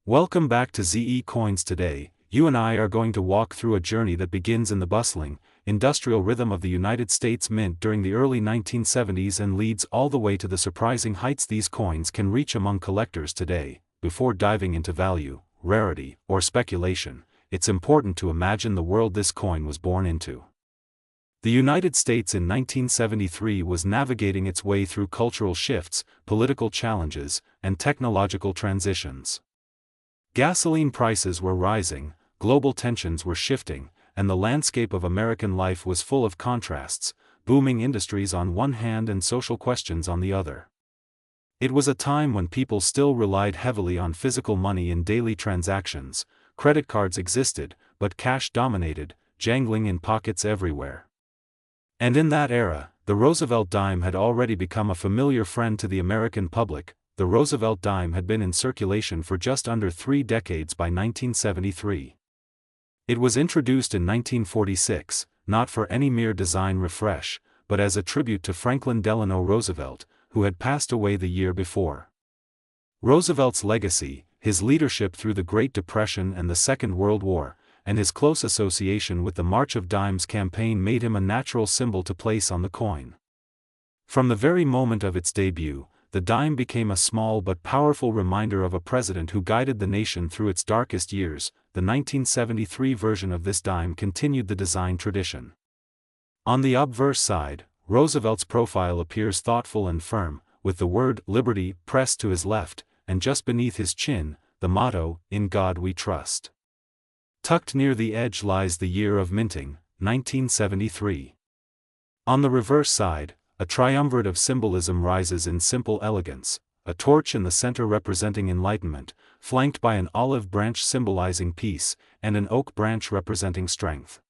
Welcome back to ZE Coins. Today, you and I are going to walk through a journey that begins in the bustling, industrial rhythm of the United States Mint during the early 1970s and leads all the way to the surprising heights these coins can reach among collectors today. Before diving into value, rarity, or speculation, it's important to imagine the world this coin was born into. The United States in 1973 was navigating its way through cultural shifts, political challenges, and technological transitions. Gasoline prices were rising, global tensions were shifting, and the landscape of American life was full of contrasts, booming industries on one hand and social questions on the other. It was a time when people still relied heavily on physical money in daily transactions. Credit cards existed, but cash dominated, jangling in pockets everywhere. And in that era, the Roosevelt dime had already become a familiar friend to the American public. The Roosevelt dime had been in circulation for just under 3 decades by 1973. It was introduced in 1946, not for any mere design refresh, but as a tribute to Franklin Delano Roosevelt, who had passed away the year before. Roosevelt's legacy, his leadership through the Great Depression and the Second World War, and his close association with the March of Dimes campaign made him a natural symbol to place on the coin. From the very moment of its debut, the dime became a small but powerful reminder of a president who guided the nation through its darkest years. The 1973 version of this dime continued the design tradition. On the obverse side, Roosevelt's profile appears thoughtful and firm, with the word "Liberty" pressed to his left, and just beneath his chin, the motto, "In God We Trust." Tucked near the edge lies the year of minting, 1973. On the reverse side, a triumvirate of symbolism rises in simple elegance, a torch in the center representing enlightenment, flanked by an olive branch symbolizing peace, and an oak branch representing strength.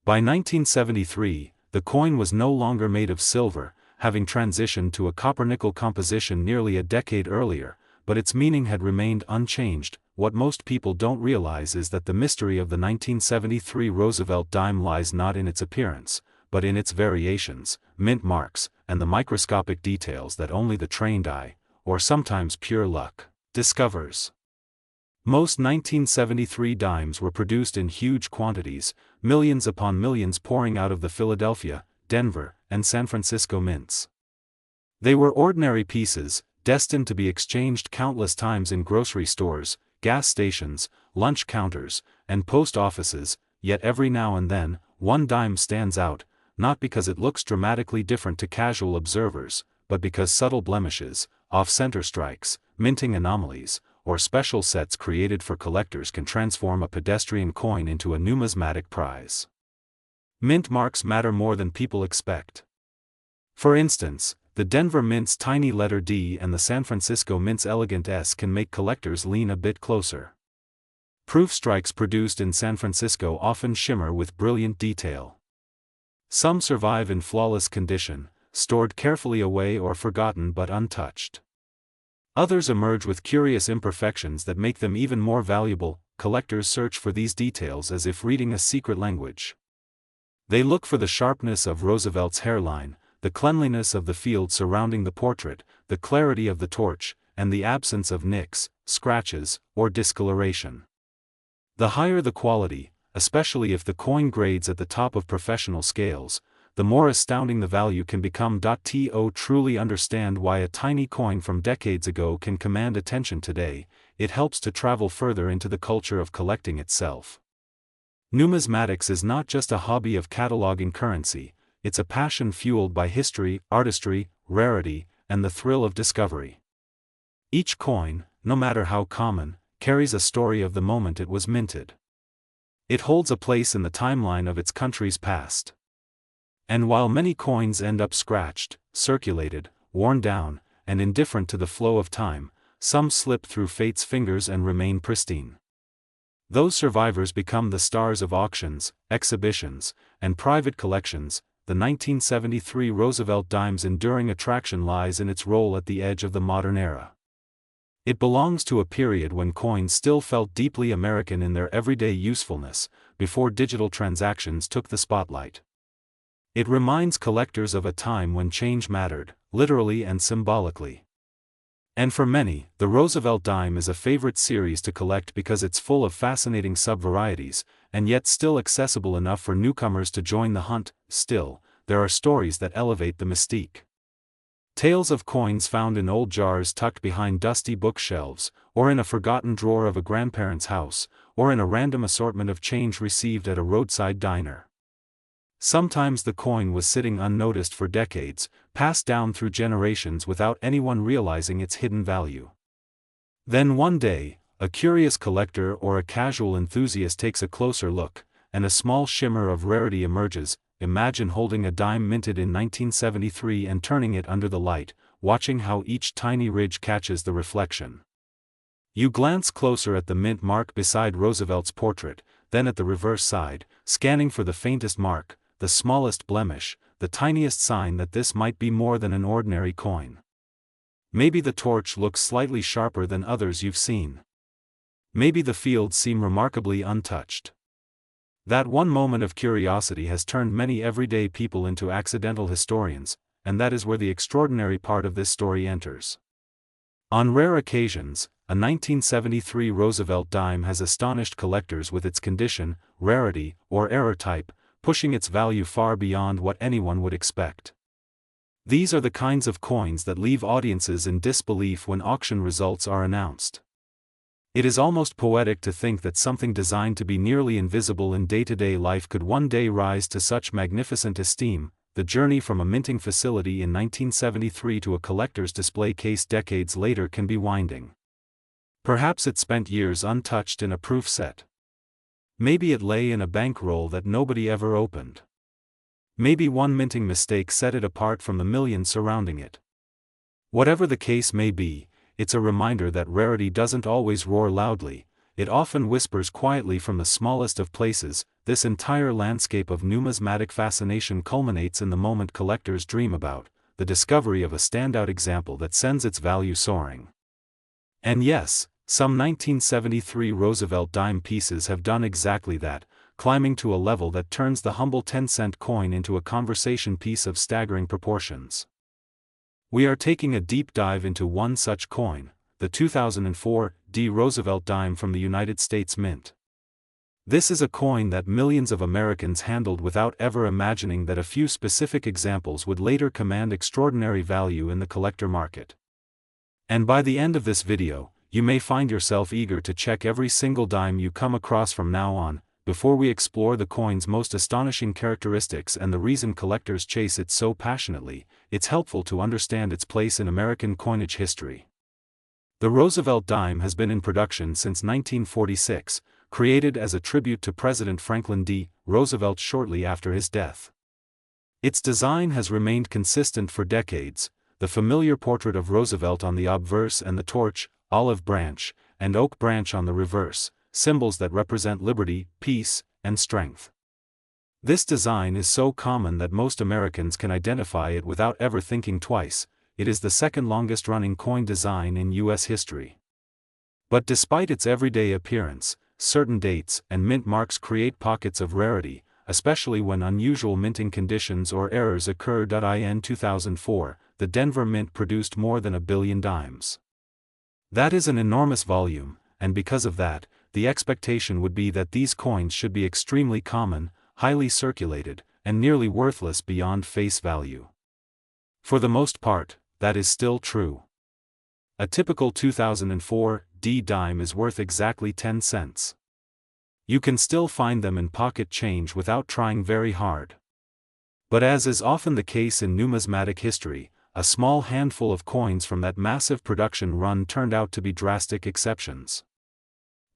By 1973, the coin was no longer made of silver, having transitioned to a copper-nickel composition nearly a decade earlier, but its meaning had remained unchanged. What most people don't realize is that the mystery of the 1973 Roosevelt dime lies not in its appearance, but in its variations, mint marks, and the microscopic details that only the trained eye, or sometimes pure luck, discovers. Most 1973 dimes were produced in huge quantities, millions upon millions pouring out of the Philadelphia, Denver, and San Francisco mints. They were ordinary pieces, destined to be exchanged countless times in grocery stores, gas stations, lunch counters, and post offices, yet every now and then, one dime stands out, not because it looks dramatically different to casual observers, but because subtle blemishes, off-center strikes, minting anomalies, or special sets created for collectors can transform a pedestrian coin into a numismatic prize. Mint marks matter more than people expect. For instance, the Denver Mint's tiny letter D and the San Francisco Mint's elegant S can make collectors lean a bit closer. Proof strikes produced in San Francisco often shimmer with brilliant detail. Some survive in flawless condition, stored carefully away or forgotten but untouched. Others emerge with curious imperfections that make them even more valuable. Collectors search for these details as if reading a secret language. They look for the sharpness of Roosevelt's hairline, the cleanliness of the field surrounding the portrait, the clarity of the torch, and the absence of nicks, scratches, or discoloration. The higher the quality, especially if the coin grades at the top of professional scales, the more astounding the value can become. To truly understand why a tiny coin from decades ago can command attention today, it helps to travel further into the culture of collecting itself. Numismatics is not just a hobby of cataloging currency, it's a passion fueled by history, artistry, rarity, and the thrill of discovery. Each coin, no matter how common, carries a story of the moment it was minted. It holds a place in the timeline of its country's past. And while many coins end up scratched, circulated, worn down, and indifferent to the flow of time, some slip through fate's fingers and remain pristine. Those survivors become the stars of auctions, exhibitions, and private collections. The 1973 Roosevelt dime's enduring attraction lies in its role at the edge of the modern era. It belongs to a period when coins still felt deeply American in their everyday usefulness, before digital transactions took the spotlight. It reminds collectors of a time when change mattered, literally and symbolically. And for many, the Roosevelt dime is a favorite series to collect because it's full of fascinating sub-varieties, and yet still accessible enough for newcomers to join the hunt. Still, there are stories that elevate the mystique. Tales of coins found in old jars tucked behind dusty bookshelves, or in a forgotten drawer of a grandparent's house, or in a random assortment of change received at a roadside diner. Sometimes the coin was sitting unnoticed for decades, passed down through generations without anyone realizing its hidden value. Then one day, a curious collector or a casual enthusiast takes a closer look, and a small shimmer of rarity emerges. Imagine holding a dime minted in 1973 and turning it under the light, watching how each tiny ridge catches the reflection. You glance closer at the mint mark beside Roosevelt's portrait, then at the reverse side, scanning for the faintest mark, the smallest blemish, the tiniest sign that this might be more than an ordinary coin. Maybe the torch looks slightly sharper than others you've seen. Maybe the fields seem remarkably untouched. That one moment of curiosity has turned many everyday people into accidental historians, and that is where the extraordinary part of this story enters. On rare occasions, a 1973 Roosevelt dime has astonished collectors with its condition, rarity, or error type, pushing its value far beyond what anyone would expect. These are the kinds of coins that leave audiences in disbelief when auction results are announced. It is almost poetic to think that something designed to be nearly invisible in day-to-day life could one day rise to such magnificent esteem. The journey from a minting facility in 1973 to a collector's display case decades later can be winding. Perhaps it spent years untouched in a proof set. Maybe it lay in a bankroll that nobody ever opened. Maybe one minting mistake set it apart from the millions surrounding it. Whatever the case may be, it's a reminder that rarity doesn't always roar loudly, it often whispers quietly from the smallest of places. This entire landscape of numismatic fascination culminates in the moment collectors dream about, the discovery of a standout example that sends its value soaring. And yes, some 1973 Roosevelt dime pieces have done exactly that, climbing to a level that turns the humble 10-cent coin into a conversation piece of staggering proportions. We are taking a deep dive into one such coin, the 2004 D. Roosevelt dime from the United States Mint. This is a coin that millions of Americans handled without ever imagining that a few specific examples would later command extraordinary value in the collector market. And by the end of this video, you may find yourself eager to check every single dime you come across from now on. Before we explore the coin's most astonishing characteristics and the reason collectors chase it so passionately, it's helpful to understand its place in American coinage history. The Roosevelt dime has been in production since 1946, created as a tribute to President Franklin D. Roosevelt shortly after his death. Its design has remained consistent for decades, the familiar portrait of Roosevelt on the obverse and the torch, olive branch, and oak branch on the reverse, symbols that represent liberty, peace, and strength. This design is so common that most Americans can identify it without ever thinking twice. It is the second longest running coin design in U.S. history. But despite its everyday appearance, certain dates and mint marks create pockets of rarity, especially when unusual minting conditions or errors occur. In 2004, the Denver Mint produced more than 1 billion dimes. That is an enormous volume, and because of that, the expectation would be that these coins should be extremely common, highly circulated, and nearly worthless beyond face value. For the most part, that is still true. A typical 2004 D dime is worth exactly 10 cents. You can still find them in pocket change without trying very hard. But as is often the case in numismatic history, a small handful of coins from that massive production run turned out to be drastic exceptions.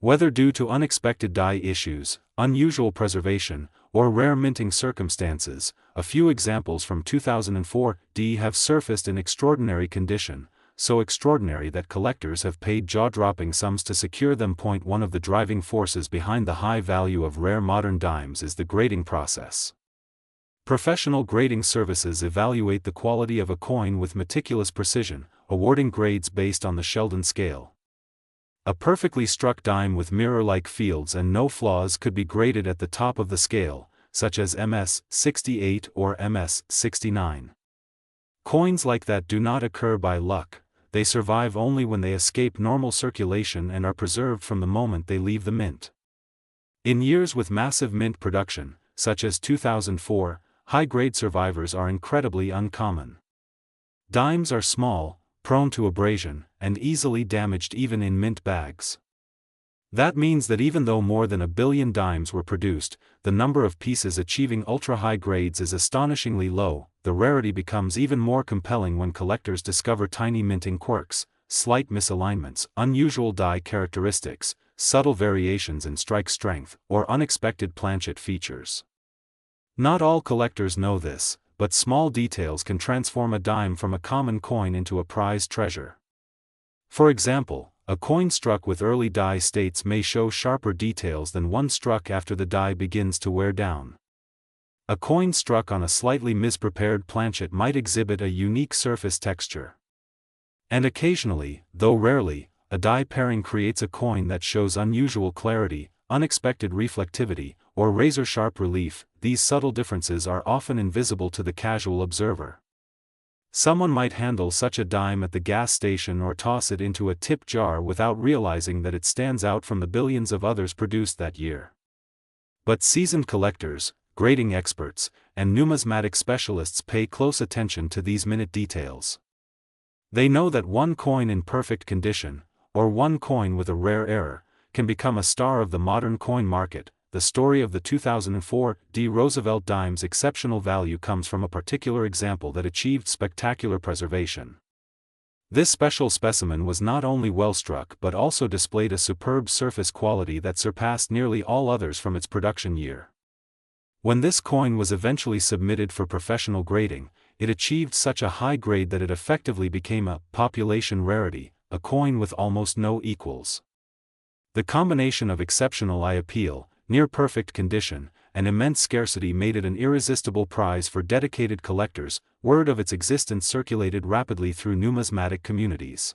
Whether due to unexpected die issues, unusual preservation, or rare minting circumstances, a few examples from 2004 D have surfaced in extraordinary condition, so extraordinary that collectors have paid jaw-dropping sums to secure them. One of the driving forces behind the high value of rare modern dimes is the grading process. Professional grading services evaluate the quality of a coin with meticulous precision, awarding grades based on the Sheldon scale. A perfectly struck dime with mirror-like fields and no flaws could be graded at the top of the scale, such as MS 68 or MS 69. Coins like that do not occur by luck, they survive only when they escape normal circulation and are preserved from the moment they leave the mint. In years with massive mint production, such as 2004, high-grade survivors are incredibly uncommon. Dimes are small, prone to abrasion, and easily damaged even in mint bags. That means that even though more than 1 billion dimes were produced, the number of pieces achieving ultra-high grades is astonishingly low. The rarity becomes even more compelling when collectors discover tiny minting quirks, slight misalignments, unusual die characteristics, subtle variations in strike strength, or unexpected planchet features. Not all collectors know this, but small details can transform a dime from a common coin into a prized treasure. For example, a coin struck with early die states may show sharper details than one struck after the die begins to wear down. A coin struck on a slightly misprepared planchet might exhibit a unique surface texture. And occasionally, though rarely, a die pairing creates a coin that shows unusual clarity, unexpected reflectivity, or razor-sharp relief. These subtle differences are often invisible to the casual observer. Someone might handle such a dime at the gas station or toss it into a tip jar without realizing that it stands out from the billions of others produced that year. But seasoned collectors, grading experts, and numismatic specialists pay close attention to these minute details. They know that one coin in perfect condition, or one coin with a rare error, can become a star of the modern coin market. The story of the 2004 D. Roosevelt dime's exceptional value comes from a particular example that achieved spectacular preservation. This special specimen was not only well struck but also displayed a superb surface quality that surpassed nearly all others from its production year. When this coin was eventually submitted for professional grading, it achieved such a high grade that it effectively became a population rarity, a coin with almost no equals. The combination of exceptional eye appeal, near-perfect condition, and immense scarcity made it an irresistible prize for dedicated collectors. Word of its existence circulated rapidly through numismatic communities.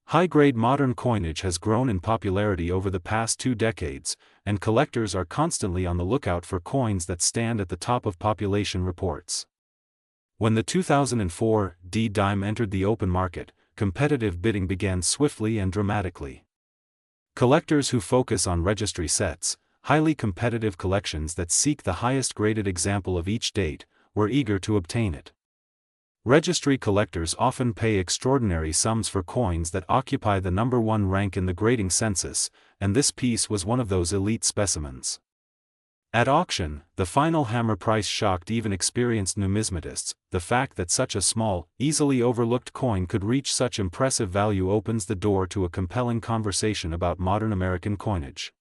High-grade modern coinage has grown in popularity over the past 2 decades, and collectors are constantly on the lookout for coins that stand at the top of population reports. When the 2004 D dime entered the open market, competitive bidding began swiftly and dramatically. Collectors who focus on registry sets, highly competitive collections that seek the highest graded example of each date, were eager to obtain it. Registry collectors often pay extraordinary sums for coins that occupy the number 1 rank in the grading census, and this piece was one of those elite specimens. At auction, the final hammer price shocked even experienced numismatists. The fact that such a small, easily overlooked coin could reach such impressive value opens the door to a compelling conversation about modern American coinage.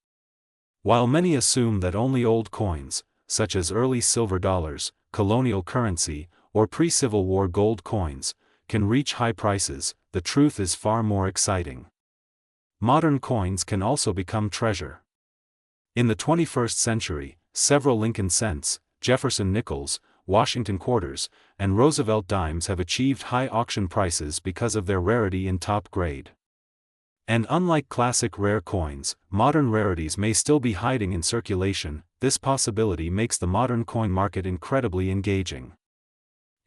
While many assume that only old coins, such as early silver dollars, colonial currency, or pre-Civil War gold coins, can reach high prices, the truth is far more exciting. Modern coins can also become treasure. In the 21st century, several Lincoln cents, Jefferson nickels, Washington quarters, and Roosevelt dimes have achieved high auction prices because of their rarity in top grade. And unlike classic rare coins, modern rarities may still be hiding in circulation. This possibility makes the modern coin market incredibly engaging.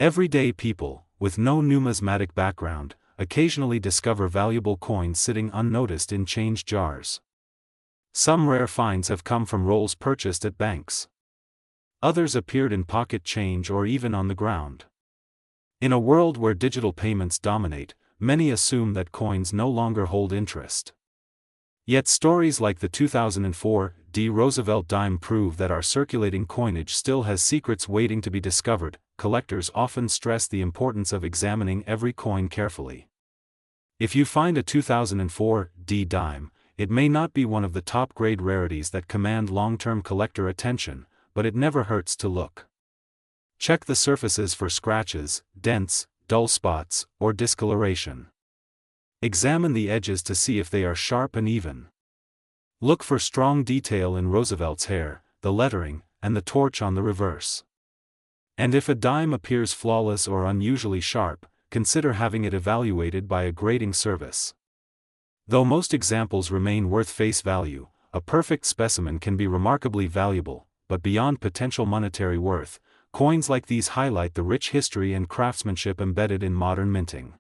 Everyday people, with no numismatic background, occasionally discover valuable coins sitting unnoticed in change jars. Some rare finds have come from rolls purchased at banks. Others appeared in pocket change or even on the ground. In a world where digital payments dominate, many assume that coins no longer hold interest. Yet stories like the 2004 D. Roosevelt dime prove that our circulating coinage still has secrets waiting to be discovered. Collectors often stress the importance of examining every coin carefully. If you find a 2004 D dime, it may not be one of the top-grade rarities that command long-term collector attention, but it never hurts to look. Check the surfaces for scratches, dents, dull spots, or discoloration. Examine the edges to see if they are sharp and even. Look for strong detail in Roosevelt's hair, the lettering, and the torch on the reverse. And if a dime appears flawless or unusually sharp, consider having it evaluated by a grading service. Though most examples remain worth face value, a perfect specimen can be remarkably valuable. But beyond potential monetary worth, coins like these highlight the rich history and craftsmanship embedded in modern minting.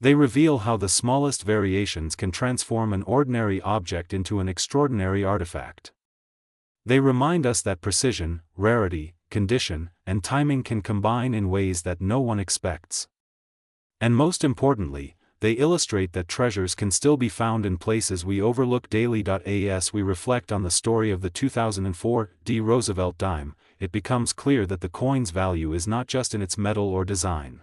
They reveal how the smallest variations can transform an ordinary object into an extraordinary artifact. They remind us that precision, rarity, condition, and timing can combine in ways that no one expects. And most importantly, they illustrate that treasures can still be found in places we overlook daily. As we reflect on the story of the 2004 D. Roosevelt dime, it becomes clear that the coin's value is not just in its metal or design.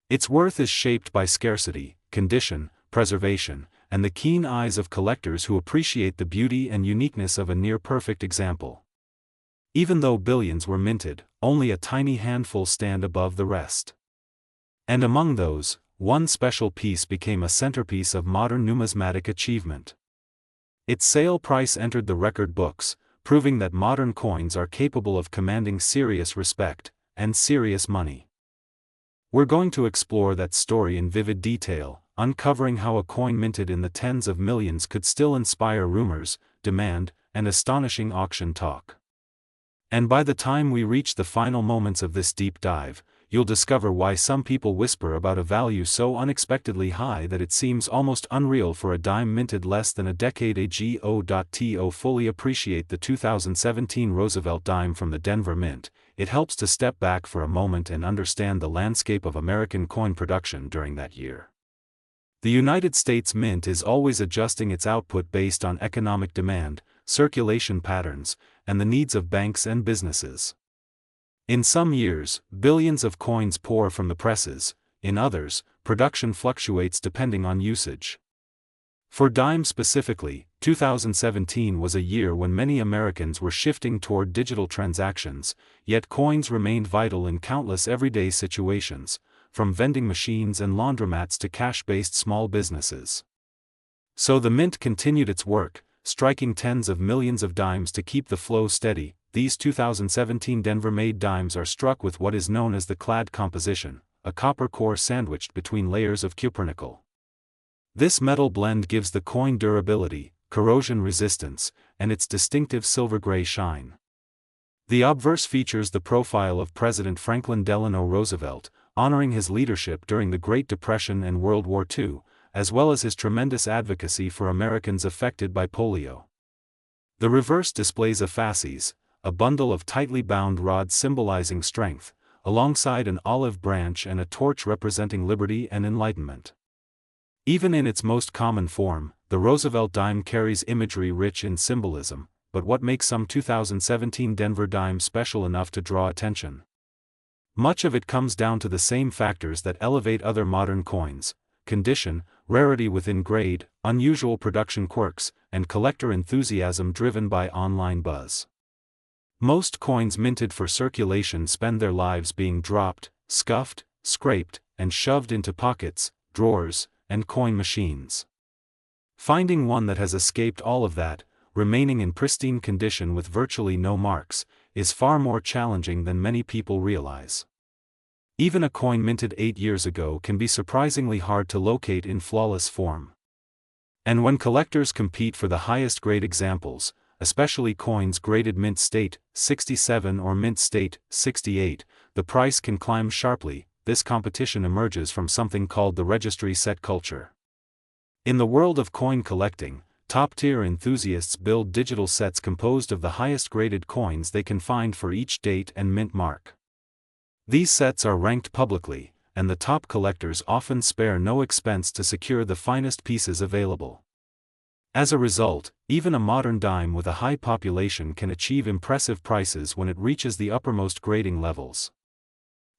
Its worth is shaped by scarcity, condition, preservation, and the keen eyes of collectors who appreciate the beauty and uniqueness of a near-perfect example. Even though billions were minted, only a tiny handful stand above the rest. And among those, one special piece became a centerpiece of modern numismatic achievement. Its sale price entered the record books, proving that modern coins are capable of commanding serious respect, and serious money. We're going to explore that story in vivid detail, uncovering how a coin minted in the tens of millions could still inspire rumors, demand, and astonishing auction talk. And by the time we reach the final moments of this deep dive, you'll discover why some people whisper about a value so unexpectedly high that it seems almost unreal for a dime minted less than a decade ago. To fully appreciate the 2017 Roosevelt dime from the Denver Mint, it helps to step back for a moment and understand the landscape of American coin production during that year. The United States Mint is always adjusting its output based on economic demand, circulation patterns, and the needs of banks and businesses. In some years, billions of coins pour from the presses; in others, production fluctuates depending on usage. For dimes specifically, 2017 was a year when many Americans were shifting toward digital transactions, yet coins remained vital in countless everyday situations, from vending machines and laundromats to cash-based small businesses. So the Mint continued its work, striking tens of millions of dimes to keep the flow steady. These 2017 Denver-made dimes are struck with what is known as the clad composition, a copper core sandwiched between layers of cupronickel. This metal blend gives the coin durability, corrosion resistance, and its distinctive silver-gray shine. The obverse features the profile of President Franklin Delano Roosevelt, honoring his leadership during the Great Depression and World War II, as well as his tremendous advocacy for Americans affected by polio. The reverse displays a fasces, a bundle of tightly bound rods symbolizing strength, alongside an olive branch and a torch representing liberty and enlightenment. Even in its most common form, the Roosevelt dime carries imagery rich in symbolism, but what makes some 2017 Denver dime special enough to draw attention? Much of it comes down to the same factors that elevate other modern coins: condition, rarity within grade, unusual production quirks, and collector enthusiasm driven by online buzz. Most coins minted for circulation spend their lives being dropped, scuffed, scraped, and shoved into pockets, drawers, and coin machines. Finding one that has escaped all of that, remaining in pristine condition with virtually no marks, is far more challenging than many people realize. Even a coin minted 8 years ago can be surprisingly hard to locate in flawless form. And when collectors compete for the highest grade examples, especially coins graded mint state 67 or mint state 68, the price can climb sharply. This competition emerges from something called the registry set culture. In the world of coin collecting, top-tier enthusiasts build digital sets composed of the highest graded coins they can find for each date and mint mark. These sets are ranked publicly, and the top collectors often spare no expense to secure the finest pieces available. As a result, even a modern dime with a high population can achieve impressive prices when it reaches the uppermost grading levels.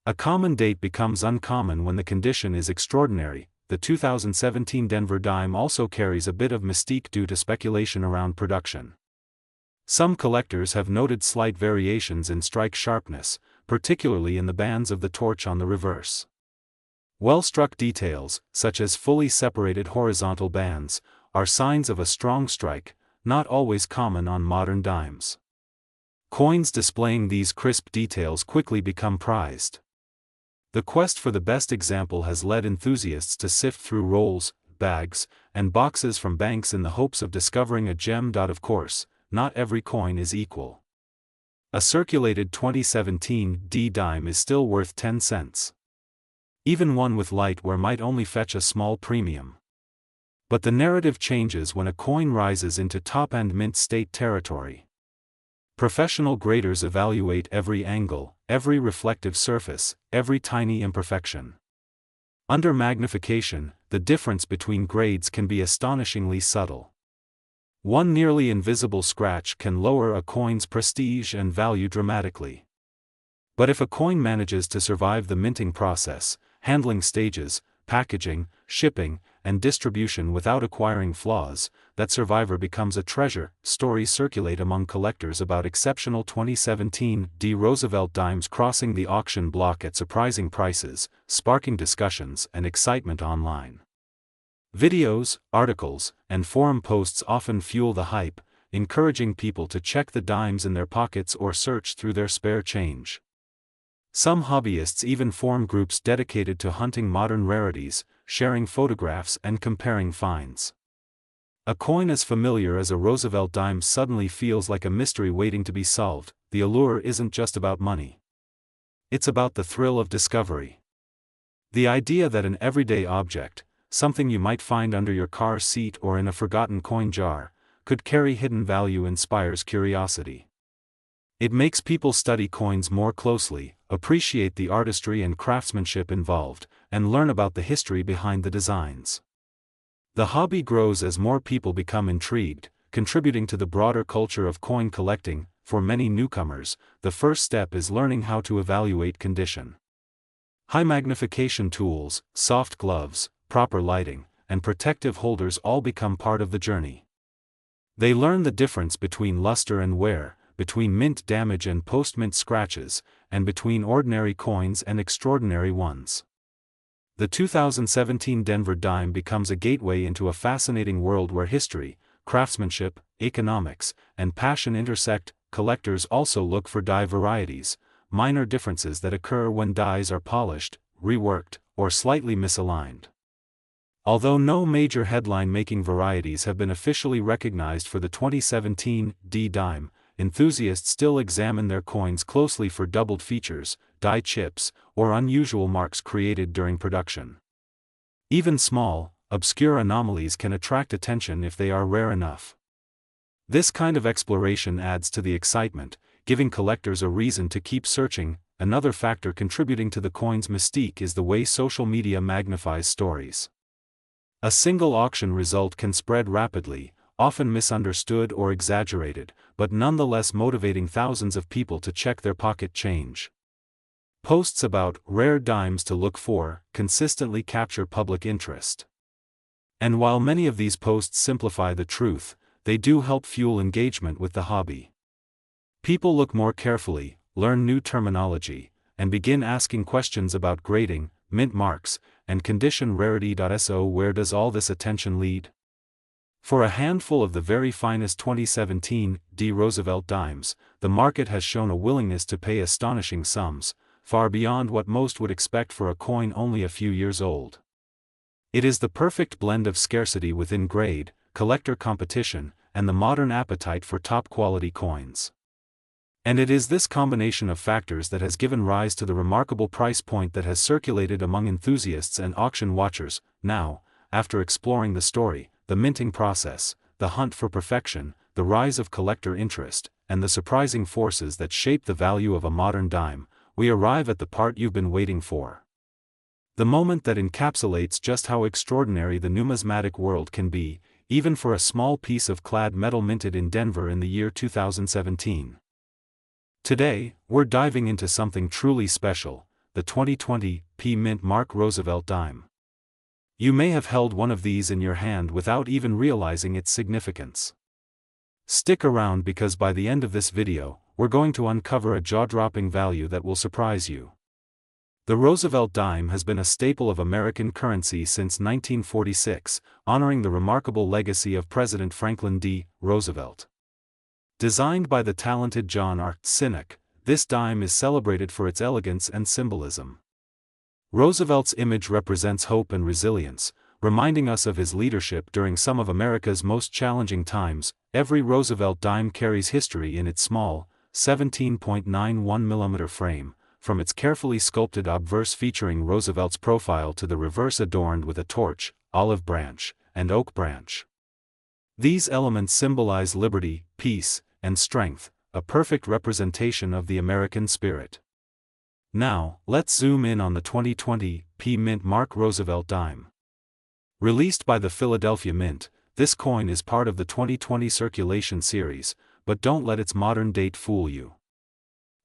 A common date becomes uncommon when the condition is extraordinary. The 2017 Denver dime also carries a bit of mystique due to speculation around production. Some collectors have noted slight variations in strike sharpness, particularly in the bands of the torch on the reverse. Well-struck details, such as fully separated horizontal bands, are signs of a strong strike, not always common on modern dimes. Coins displaying these crisp details quickly become prized. The quest for the best example has led enthusiasts to sift through rolls, bags, and boxes from banks in the hopes of discovering a gem. Of course, not every coin is equal. A circulated 2017 D dime is still worth 10 cents. Even one with light wear might only fetch a small premium. But the narrative changes when a coin rises into top-end mint state territory. Professional graders evaluate every angle, every reflective surface, every tiny imperfection. Under magnification, the difference between grades can be astonishingly subtle. One nearly invisible scratch can lower a coin's prestige and value dramatically. But if a coin manages to survive the minting process, handling stages, packaging, shipping, and distribution without acquiring flaws, that survivor becomes a treasure. Stories circulate among collectors about exceptional 2017 D. Roosevelt dimes crossing the auction block at surprising prices, sparking discussions and excitement online. Videos, articles, and forum posts often fuel the hype, encouraging people to check the dimes in their pockets or search through their spare change. Some hobbyists even form groups dedicated to hunting modern rarities, sharing photographs and comparing finds. A coin as familiar as a Roosevelt dime suddenly feels like a mystery waiting to be solved. The allure isn't just about money. It's about the thrill of discovery. The idea that an everyday object, something you might find under your car seat or in a forgotten coin jar, could carry hidden value inspires curiosity. It makes people study coins more closely, appreciate the artistry and craftsmanship involved, and learn about the history behind the designs. The hobby grows as more people become intrigued, contributing to the broader culture of coin collecting. For many newcomers, the first step is learning how to evaluate condition. High magnification tools, soft gloves, proper lighting, and protective holders all become part of the journey. They learn the difference between luster and wear, between mint damage and post-mint scratches, and between ordinary coins and extraordinary ones. The 2017 Denver dime becomes a gateway into a fascinating world where history, craftsmanship, economics, and passion intersect. Collectors also look for die varieties, minor differences that occur when dies are polished, reworked, or slightly misaligned. Although no major headline-making varieties have been officially recognized for the 2017 D dime, enthusiasts still examine their coins closely for doubled features, die chips, or unusual marks created during production. Even small, obscure anomalies can attract attention if they are rare enough. This kind of exploration adds to the excitement, giving collectors a reason to keep searching. Another factor contributing to the coin's mystique is the way social media magnifies stories. A single auction result can spread rapidly, often misunderstood or exaggerated, but nonetheless motivating thousands of people to check their pocket change. Posts about rare dimes to look for consistently capture public interest. And while many of these posts simplify the truth, they do help fuel engagement with the hobby. People look more carefully, learn new terminology, and begin asking questions about grading, mint marks, and condition. Rarity.so. Where does all this attention lead? For a handful of the very finest 2017 D. Roosevelt dimes, the market has shown a willingness to pay astonishing sums, far beyond what most would expect for a coin only a few years old. It is the perfect blend of scarcity within grade, collector competition, and the modern appetite for top-quality coins. And it is this combination of factors that has given rise to the remarkable price point that has circulated among enthusiasts and auction watchers. Now, after exploring the story, the minting process, the hunt for perfection, the rise of collector interest, and the surprising forces that shape the value of a modern dime, we arrive at the part you've been waiting for. The moment that encapsulates just how extraordinary the numismatic world can be, even for a small piece of clad metal minted in Denver in the year 2017. Today, we're diving into something truly special, the 2020 P. Mint Mark Roosevelt dime. You may have held one of these in your hand without even realizing its significance. Stick around because by the end of this video, we're going to uncover a jaw-dropping value that will surprise you. The Roosevelt dime has been a staple of American currency since 1946, honoring the remarkable legacy of President Franklin D. Roosevelt. Designed by the talented John R. Sinek, this dime is celebrated for its elegance and symbolism. Roosevelt's image represents hope and resilience, reminding us of his leadership during some of America's most challenging times. Every Roosevelt dime carries history in its small, 17.91mm frame, from its carefully sculpted obverse featuring Roosevelt's profile to the reverse adorned with a torch, olive branch, and oak branch. These elements symbolize liberty, peace, and strength, a perfect representation of the American spirit. Now, let's zoom in on the 2020 P Mint Mark Roosevelt dime. Released by the Philadelphia Mint, this coin is part of the 2020 circulation series, but don't let its modern date fool you.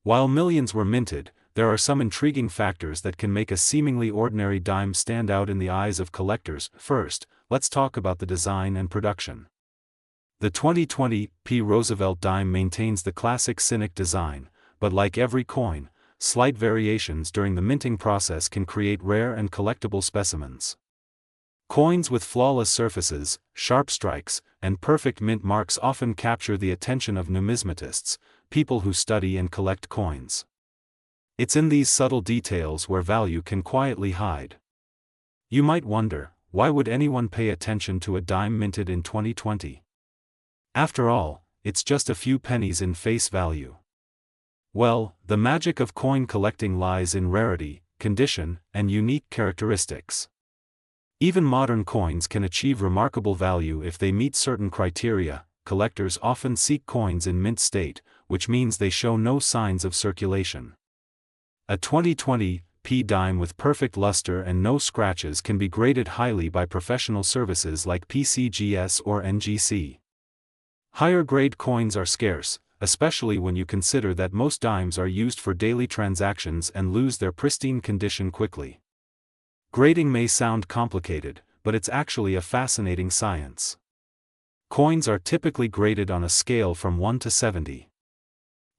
While millions were minted, there are some intriguing factors that can make a seemingly ordinary dime stand out in the eyes of collectors. First, let's talk about the design and production. The 2020 P Roosevelt dime maintains the classic cynic design, but like every coin, slight variations during the minting process can create rare and collectible specimens. Coins with flawless surfaces, sharp strikes, and perfect mint marks often capture the attention of numismatists, people who study and collect coins. It's in these subtle details where value can quietly hide. You might wonder, why would anyone pay attention to a dime minted in 2020? After all, it's just a few pennies in face value. Well, the magic of coin collecting lies in rarity, condition, and unique characteristics. Even modern coins can achieve remarkable value if they meet certain criteria. Collectors often seek coins in mint state, which means they show no signs of circulation. A 2020 P dime with perfect luster and no scratches can be graded highly by professional services like PCGS or NGC. Higher grade coins are scarce, especially when you consider that most dimes are used for daily transactions and lose their pristine condition quickly. Grading may sound complicated, but it's actually a fascinating science. Coins are typically graded on a scale from 1 to 70.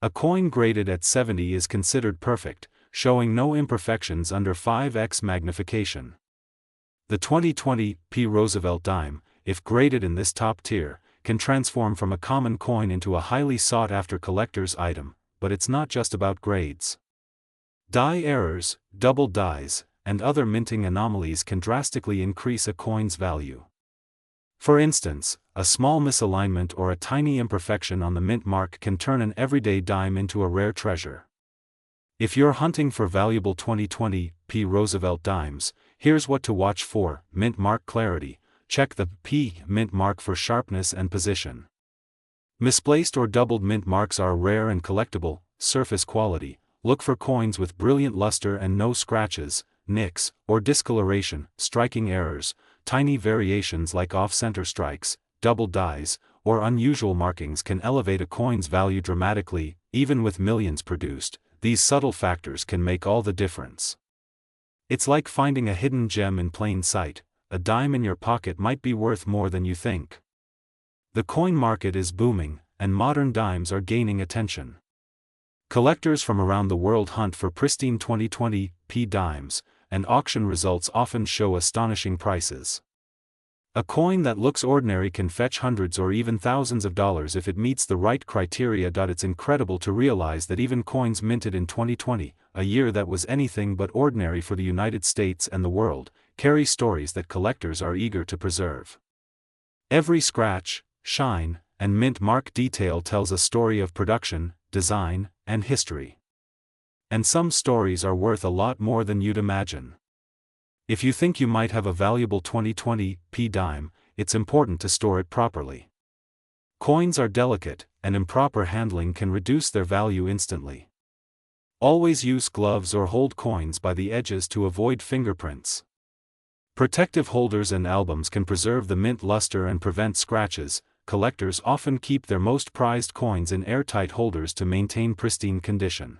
A coin graded at 70 is considered perfect, showing no imperfections under 5x magnification. The 2020 P Roosevelt dime, if graded in this top tier, can transform from a common coin into a highly sought-after collector's item, but it's not just about grades. Die errors, double dies, and other minting anomalies can drastically increase a coin's value. For instance, a small misalignment or a tiny imperfection on the mint mark can turn an everyday dime into a rare treasure. If you're hunting for valuable 2020 P Roosevelt dimes, here's what to watch for: mint mark clarity. Check the P mint mark for sharpness and position. Misplaced or doubled mint marks are rare and collectible. Surface quality. Look for coins with brilliant luster and no scratches, nicks, or discoloration. Striking errors. Tiny variations like off-center strikes, double dies, or unusual markings can elevate a coin's value dramatically. Even with millions produced, these subtle factors can make all the difference. It's like finding a hidden gem in plain sight. A dime in your pocket might be worth more than you think. The coin market is booming, and modern dimes are gaining attention. Collectors from around the world hunt for pristine 2020 P dimes, and auction results often show astonishing prices. A coin that looks ordinary can fetch hundreds or even thousands of dollars if it meets the right criteria. It's incredible to realize that even coins minted in 2020, a year that was anything but ordinary for the United States and the world, carry stories that collectors are eager to preserve. Every scratch, shine, and mint mark detail tells a story of production, design, and history. And some stories are worth a lot more than you'd imagine. If you think you might have a valuable 2020 P dime, it's important to store it properly. Coins are delicate, and improper handling can reduce their value instantly. Always use gloves or hold coins by the edges to avoid fingerprints. Protective holders and albums can preserve the mint luster and prevent scratches. Collectors often keep their most prized coins in airtight holders to maintain pristine condition.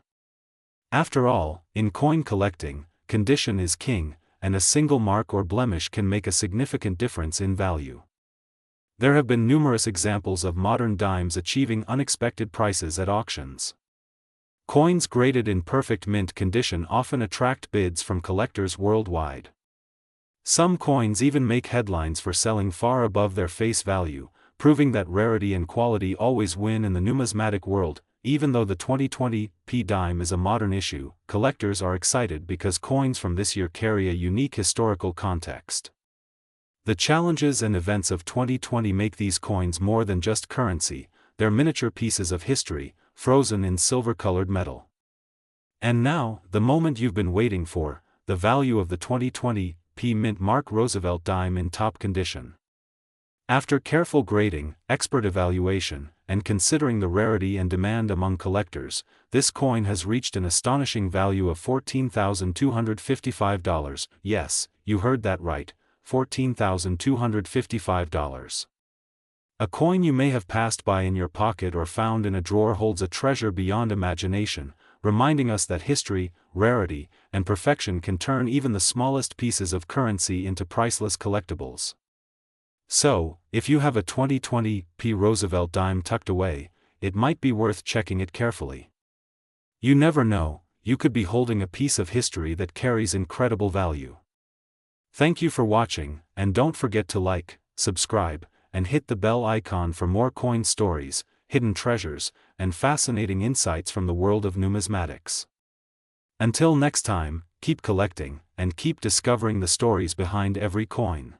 After all, in coin collecting, condition is king, and a single mark or blemish can make a significant difference in value. There have been numerous examples of modern dimes achieving unexpected prices at auctions. Coins graded in perfect mint condition often attract bids from collectors worldwide. Some coins even make headlines for selling far above their face value, proving that rarity and quality always win in the numismatic world. Even though the 2020 P dime is a modern issue, collectors are excited because coins from this year carry a unique historical context. The challenges and events of 2020 make these coins more than just currency, they're miniature pieces of history, frozen in silver-colored metal. And now, the moment you've been waiting for, the value of the 2020 P Mint Mark Roosevelt dime in top condition. After careful grading, expert evaluation, and considering the rarity and demand among collectors, this coin has reached an astonishing value of $14,255. Yes, you heard that right, $14,255. A coin you may have passed by in your pocket or found in a drawer holds a treasure beyond imagination, reminding us that history, rarity, and perfection can turn even the smallest pieces of currency into priceless collectibles. So, if you have a 2020 P Roosevelt dime tucked away, it might be worth checking it carefully. You never know, you could be holding a piece of history that carries incredible value. Thank you for watching, and don't forget to like, subscribe, and hit the bell icon for more coin stories, hidden treasures, and fascinating insights from the world of numismatics. Until next time, keep collecting, and keep discovering the stories behind every coin.